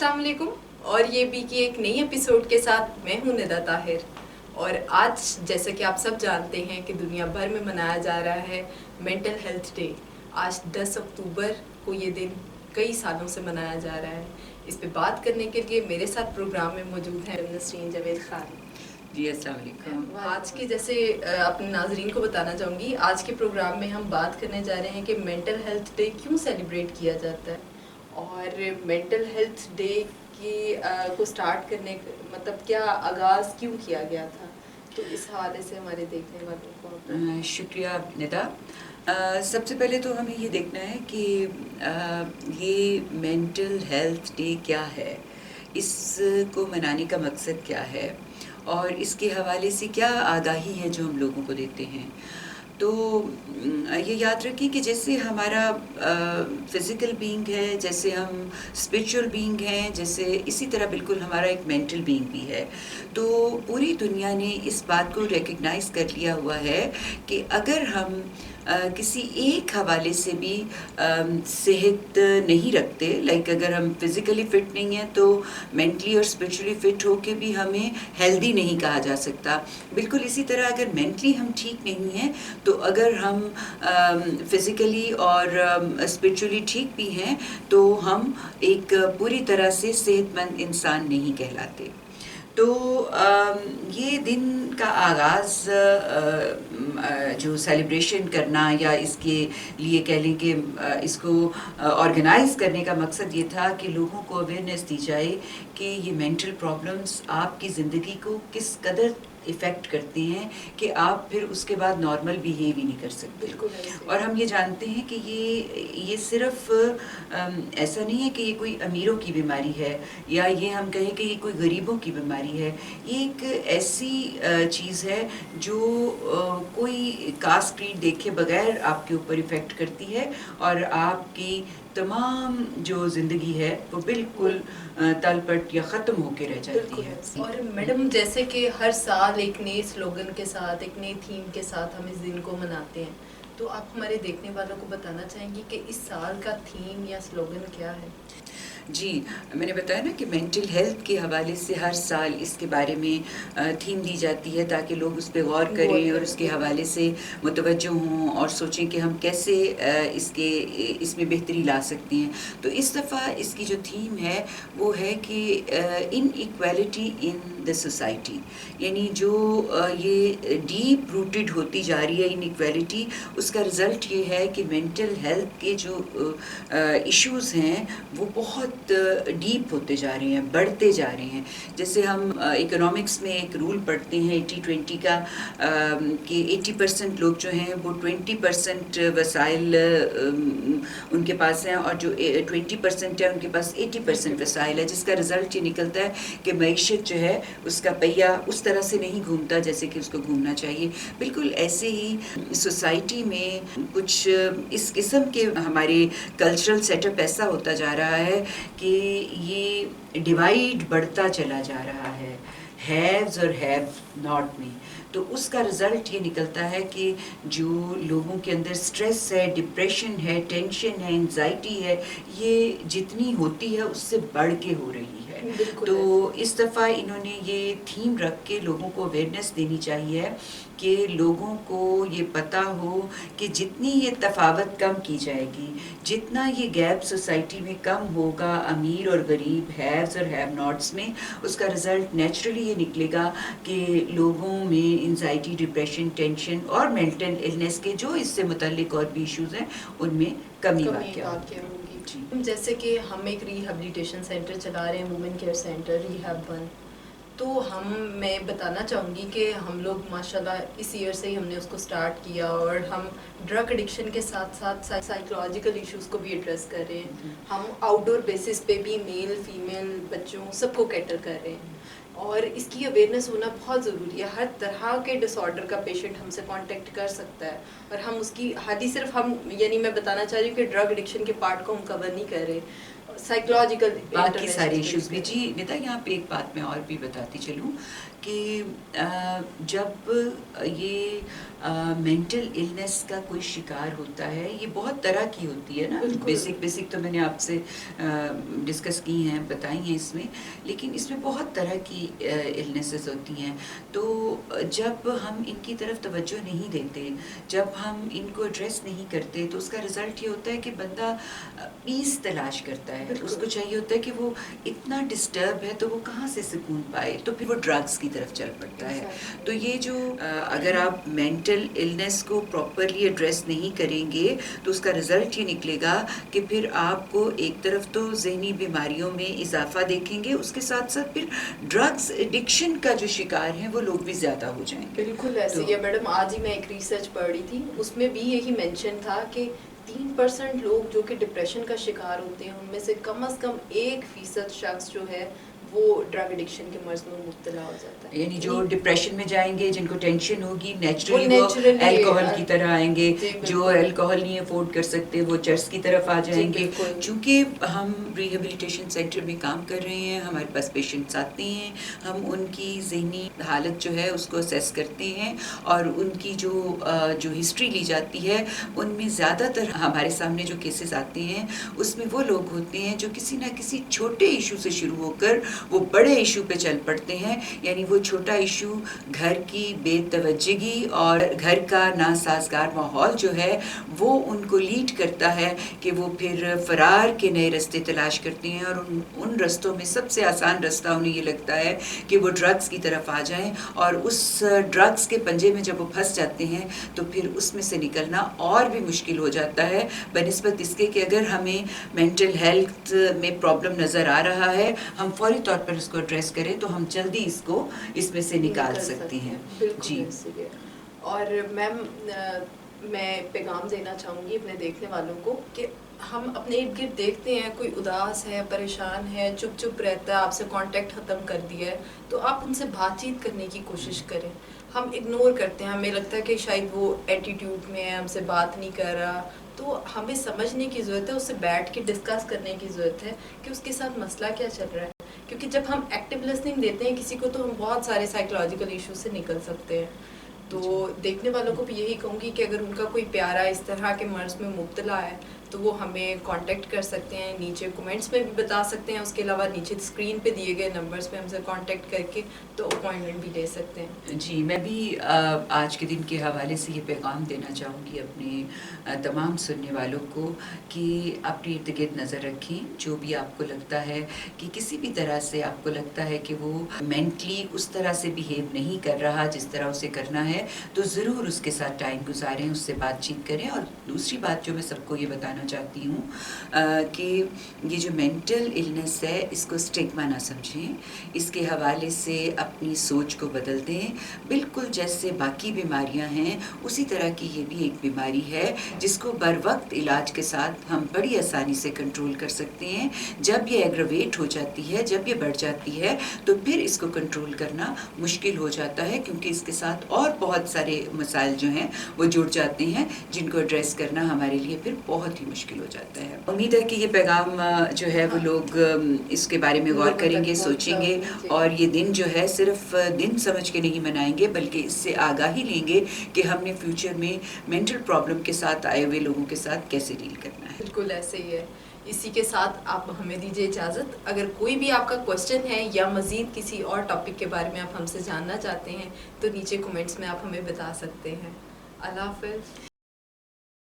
السلام علیکم، اور یہ بی کی ایک نئی ایپیسوڈ کے ساتھ میں ہوں ندا طاہر. اور آج جیسا کہ آپ سب جانتے ہیں کہ دنیا بھر میں منایا جا رہا ہے مینٹل ہیلتھ ڈے. آج 10 اکتوبر کو یہ دن کئی سالوں سے منایا جا رہا ہے. اس پہ بات کرنے کے لیے میرے ساتھ پروگرام میں موجود ہیں نسرین جاوید خان. جی السلام علیکم. آج کے جیسے اپنے ناظرین کو بتانا چاہوں گی، آج کے پروگرام میں ہم بات کرنے جا رہے ہیں کہ مینٹل ہیلتھ ڈے کیوں سیلیبریٹ کیا جاتا ہے، اور مینٹل ہیلتھ ڈے کی کو سٹارٹ کرنے مطلب کیا آغاز کیوں کیا گیا تھا. تو اس حوالے سے ہمارے دیکھنے والوں کو شکریہ ندا. سب سے پہلے تو ہمیں یہ دیکھنا ہے کہ یہ مینٹل ہیلتھ ڈے کیا ہے، اس کو منانے کا مقصد کیا ہے، اور اس کے حوالے سے کیا آگاہی ہے جو ہم لوگوں کو دیتے ہیں. تو یہ یاد رکھیں کہ جیسے ہمارا فزیکل بینگ ہے، جیسے ہم اسپریچول بینگ ہیں، جیسے اسی طرح بالکل ہمارا ایک مینٹل بینگ بھی ہے. تو پوری دنیا نے اس بات کو ریکگنائز کر لیا ہوا ہے کہ اگر ہم کسی ایک حوالے سے بھی صحت نہیں رکھتے، لائک اگر ہم فزیکلی فٹ نہیں ہیں تو مینٹلی اور اسپریچولی فٹ ہو کے بھی ہمیں ہیلدی نہیں کہا جا سکتا. بالکل اسی طرح اگر مینٹلی ہم ٹھیک نہیں ہیں تو اگر ہم فزیکلی اور اسپریچولی ٹھیک بھی ہیں تو ہم ایک پوری طرح سے صحت مند انسان نہیں کہلاتے. تو یہ دن کا آغاز جو سیلیبریشن کرنا یا اس کے لیے کہہ لیں کہ اس کو آرگنائز کرنے کا مقصد یہ تھا کہ لوگوں کو اویئرنیس دی جائے کہ یہ مینٹل پرابلمس آپ کی زندگی کو کس قدر افیکٹ کرتے ہیں کہ آپ پھر اس کے بعد نارمل بیہیو ہی نہیں کر سکتے. اور ہم یہ جانتے ہیں کہ یہ صرف ایسا نہیں ہے کہ یہ کوئی امیروں کی بیماری ہے یا یہ ہم کہیں کہ یہ کوئی غریبوں کی بیماری ہے. یہ ایک ایسی چیز ہے جو کوئی کاسٹ کریڈ دیکھے بغیر آپ کے اوپر افیکٹ کرتی ہے، اور آپ کی تمام جو زندگی ہے وہ بالکل تل پٹ یا ختم ہو کے رہ جاتی ہے. اور میڈم جیسے کہ ہر سال ایک نئے سلوگن کے ساتھ، ایک نئی تھیم کے ساتھ ہم اس دن کو مناتے ہیں، تو آپ ہمارے دیکھنے والوں کو بتانا چاہیں گی کہ اس سال کا تھیم یا سلوگن کیا ہے؟ جی میں نے بتایا نا کہ مینٹل ہیلتھ کے حوالے سے ہر سال اس کے بارے میں تھیم دی جاتی ہے تاکہ لوگ اس پہ غور کریں اور اس کے حوالے سے متوجہ ہوں اور سوچیں کہ ہم کیسے اس میں بہتری لا سکتے ہیں. تو اس دفعہ اس کی جو تھیم ہے وہ ہے کہ ان ایکویلٹی ان دا سوسائٹی، یعنی جو یہ ڈیپ روٹڈ ہوتی جا رہی ہے ان ایکویلٹی، اس کا رزلٹ یہ ہے کہ مینٹل ہیلتھ کے جو ایشوز ہیں وہ بہت ڈیپ ہوتے جا رہے ہیں، بڑھتے جا رہے ہیں. جیسے ہم اکنامکس میں ایک رول پڑھتے ہیں 80-20 کا، کہ 80% لوگ جو ہیں وہ 20% وسائل ان کے پاس ہیں، اور جو 20% ہے ان کے پاس 80% وسائل ہے، جس کا رزلٹ یہ نکلتا ہے کہ معیشت جو ہے اس کا پہیہ اس طرح سے نہیں گھومتا جیسے کہ اس کو گھومنا چاہیے. بالکل ایسے ہی سوسائٹی میں کچھ اس قسم کے ہمارے کلچرل سیٹ اپ ایسا ہوتا جا رہا ہے کہ یہ ڈیوائیڈ بڑھتا چلا جا رہا ہے ہیوز اور ہیو ناٹ میں. تو اس کا رزلٹ یہ نکلتا ہے کہ جو لوگوں کے اندر سٹریس ہے، ڈپریشن ہے، ٹینشن ہے، انزائٹی ہے، یہ جتنی ہوتی ہے اس سے بڑھ کے ہو رہی ہے. تو اس دفعہ انہوں نے یہ تھیم رکھ کے لوگوں کو اویئرنیس دینی چاہیے کہ لوگوں کو یہ پتہ ہو کہ جتنی یہ تفاوت کم کی جائے گی، جتنا یہ گیپ سوسائٹی میں کم ہوگا امیر اور غریب، ہیوز اور ہیو ناٹس میں، اس کا رزلٹ نیچرلی یہ نکلے گا کہ لوگوں میں انزائٹی، ڈپریشن، ٹینشن اور مینٹل النس کے جو اس سے متعلق اور بھی ایشوز ہیں ان میں کمی واقع ہوگی. جیسے کہ ہم ایک ریہیبلیٹیشن سینٹر چلا رہے ہیں، وومن کیئر سینٹر ریہیب 1. تو میں بتانا چاہوں گی کہ ہم لوگ ماشاءاللہ اس ایئر سے ہی ہم نے اس کو سٹارٹ کیا، اور ہم ڈرگ ایڈکشن کے ساتھ ساتھ سائیکولوجیکل ایشوز کو بھی ایڈریس کر رہے ہیں. ہم آؤٹ ڈور بیسس پہ بھی میل فیمیل بچوں سب کو کیٹر کر رہے ہیں، اور اس کی اویئرنیس ہونا بہت ضروری ہے. ہر طرح کے ڈس آرڈر کا پیشنٹ ہم سے کانٹیکٹ کر سکتا ہے، اور ہم اس کی حالی صرف یعنی میں بتانا چاہ رہی ہوں کہ ڈرگ ایڈکشن کے پارٹ کو ہم کور نہیں کر رہے، سائیکولوجیکل باقی سارے ایشوز بھی. جی نتا یہاں پہ ایک بات میں اور بھی بتاتی چلوں کہ جب یہ مینٹل النس کا کوئی شکار ہوتا ہے، یہ بہت طرح کی ہوتی ہے نا، بیسک تو میں نے آپ سے ڈسکس کی ہیں، بتائی ہیں اس میں، لیکن اس میں بہت طرح کی النسز ہوتی ہیں. تو جب ہم ان کی طرف توجہ نہیں دیتے، جب ہم ان کو ایڈریس نہیں کرتے، تو اس کا رزلٹ یہ ہوتا ہے کہ بندہ پیس تلاش کرتا ہے. اس کو چاہیے ہوتا ہے کہ وہ اتنا ڈسٹرب ہے تو وہ کہاں سے سکون پائے، تو پھر وہ ڈرگس کی طرف چل پڑتا ہے. تو یہ جو اگر آپ مینٹل النس کو پراپرلی ایڈریس نہیں کریں گے تو اس کا رزلٹ یہ نکلے گا کہ پھر آپ کو ایک طرف تو ذہنی بیماریوں میں اضافہ دیکھیں گے، اس کے ساتھ ساتھ پھر ڈرگس ایڈکشن کا جو شکار ہیں وہ لوگ بھی زیادہ ہو جائیں گے. بالکل ایسے ہی ہے میڈم. آج ہی میں ایک ریسرچ پڑھ رہی تھی، اس میں بھی یہی مینشن تھا کہ 3% لوگ جو کہ ڈپریشن کا شکار ہوتے ہیں، ان میں سے کم از کم 1% شخص جو ہے وہ ڈرگ ایڈکشن کے مرض میں مبتلا ہو جاتا ہے. یعنی جو ڈپریشن میں جائیں گے، جن کو ٹینشن ہوگی، نیچرلی وہ الکوہل کی طرح آئیں گے. جو الکوہل نہیں افورڈ کر سکتے وہ چرس کی طرف آ جائیں گے. چونکہ ہم ریہیبلیٹیشن سینٹر میں کام کر رہے ہیں، ہمارے پاس پیشنٹس آتے ہیں، ہم ان کی ذہنی حالت جو ہے اس کو اسیس کرتے ہیں، اور ان کی جو ہسٹری لی جاتی ہے ان میں زیادہ تر ہمارے سامنے جو کیسز آتے ہیں اس میں وہ لوگ ہوتے ہیں جو کسی نہ کسی چھوٹے ایشو سے شروع ہو کر وہ بڑے ایشو پہ چل پڑتے ہیں. یعنی وہ چھوٹا ایشو گھر کی بے توجہی اور گھر کا ناسازگار ماحول جو ہے وہ ان کو لیڈ کرتا ہے کہ وہ پھر فرار کے نئے راستے تلاش کرتے ہیں، اور ان رستوں میں سب سے آسان رستہ انہیں یہ لگتا ہے کہ وہ ڈرگس کی طرف آ جائیں، اور اس ڈرگس کے پنجے میں جب وہ پھنس جاتے ہیں تو پھر اس میں سے نکلنا اور بھی مشکل ہو جاتا ہے، بنسبت اس کے کہ اگر ہمیں مینٹل ہیلتھ میں پرابلم نظر آ رہا ہے، ہم فوری طور پر اس کو ایڈریس کریں تو ہم جلدی اس میں سے نکال سکتے ہیں. جی. اور میم میں پیغام دینا چاہوں گی اپنے دیکھنے والوں کو کہ ہم اپنے ارد گرد دیکھتے ہیں کوئی اداس ہے، پریشان ہے، چپ رہتا ہے، آپ سے کانٹیکٹ ختم کر دیا ہے، تو آپ ان سے بات چیت کرنے کی کوشش کریں. ہم اگنور کرتے ہیں، ہمیں لگتا ہے کہ شاید وہ ایٹیٹیوڈ میں ہے، ہم سے بات نہیں کر رہا. تو ہمیں سمجھنے کی ضرورت ہے، اس سے بیٹھ کے ڈسکس کرنے کی ضرورت ہے کہ اس کے ساتھ مسئلہ کیا چل رہا ہے. کیونکہ جب ہم ایکٹیو لسننگ دیتے ہیں کسی کو تو ہم بہت سارے سائیکولوجیکل ایشوز سے نکل سکتے ہیں. تو دیکھنے والوں کو بھی یہی کہوں گی کہ اگر ان کا کوئی پیارا اس طرح کے مرض میں مبتلا ہے تو وہ ہمیں کانٹیکٹ کر سکتے ہیں، نیچے کومنٹس میں بھی بتا سکتے ہیں، اس کے علاوہ نیچے اسکرین پہ دیے گئے نمبرز پہ ہم سے کانٹیکٹ کر کے تو اپوائنٹمنٹ بھی لے سکتے ہیں. جی میں بھی آج کے دن کے حوالے سے یہ پیغام دینا چاہوں گی اپنے تمام سننے والوں کو کہ اپنے ارد گرد نظر رکھیں. جو بھی آپ کو لگتا ہے کہ کسی بھی طرح سے آپ کو لگتا ہے کہ وہ مینٹلی اس طرح سے بیہیو نہیں کر رہا جس طرح اسے کرنا ہے، تو ضرور اس کے ساتھ ٹائم گزاریں، اس سے بات چیت کریں. اور دوسری بات جو میں سب کو یہ بتانا چاہتی ہوں کہ یہ جو مینٹل النس ہے اس کو اسٹگما نہ سمجھیں، اس کے حوالے سے اپنی سوچ کو بدل دیں. بالکل جیسے باقی بیماریاں ہیں اسی طرح کی یہ بھی ایک بیماری ہے جس کو بر وقت علاج کے ساتھ ہم بڑی آسانی سے کنٹرول کر سکتے ہیں. جب یہ ایگرویٹ ہو جاتی ہے، جب یہ بڑھ جاتی ہے تو پھر اس کو کنٹرول کرنا مشکل ہو جاتا ہے، کیونکہ اس کے ساتھ اور بہت سارے مسائل جو ہیں وہ جڑ جاتے ہیں جن کو ایڈریس کرنا ہمارے لیے پھر بہت ہی مشکل ہو جاتا ہے. امید ہے کہ یہ پیغام جو ہے وہ لوگ اس کے بارے میں غور کریں گے، سوچیں گے، اور یہ دن جو ہے صرف دن سمجھ کے نہیں منائیں گے بلکہ اس سے آگاہی لیں گے کہ ہم نے فیوچر میں مینٹل پرابلم کے ساتھ آئے ہوئے لوگوں کے ساتھ کیسے ڈیل کرنا ہے. بالکل ایسے ہی ہے. اسی کے ساتھ آپ ہمیں دیجیے اجازت. اگر کوئی بھی آپ کا کوشچن ہے یا مزید کسی اور ٹاپک کے بارے میں آپ ہم سے جاننا چاہتے ہیں تو نیچے کومنٹس میں آپ ہمیں بتا سکتے ہیں. اللہ حافظ.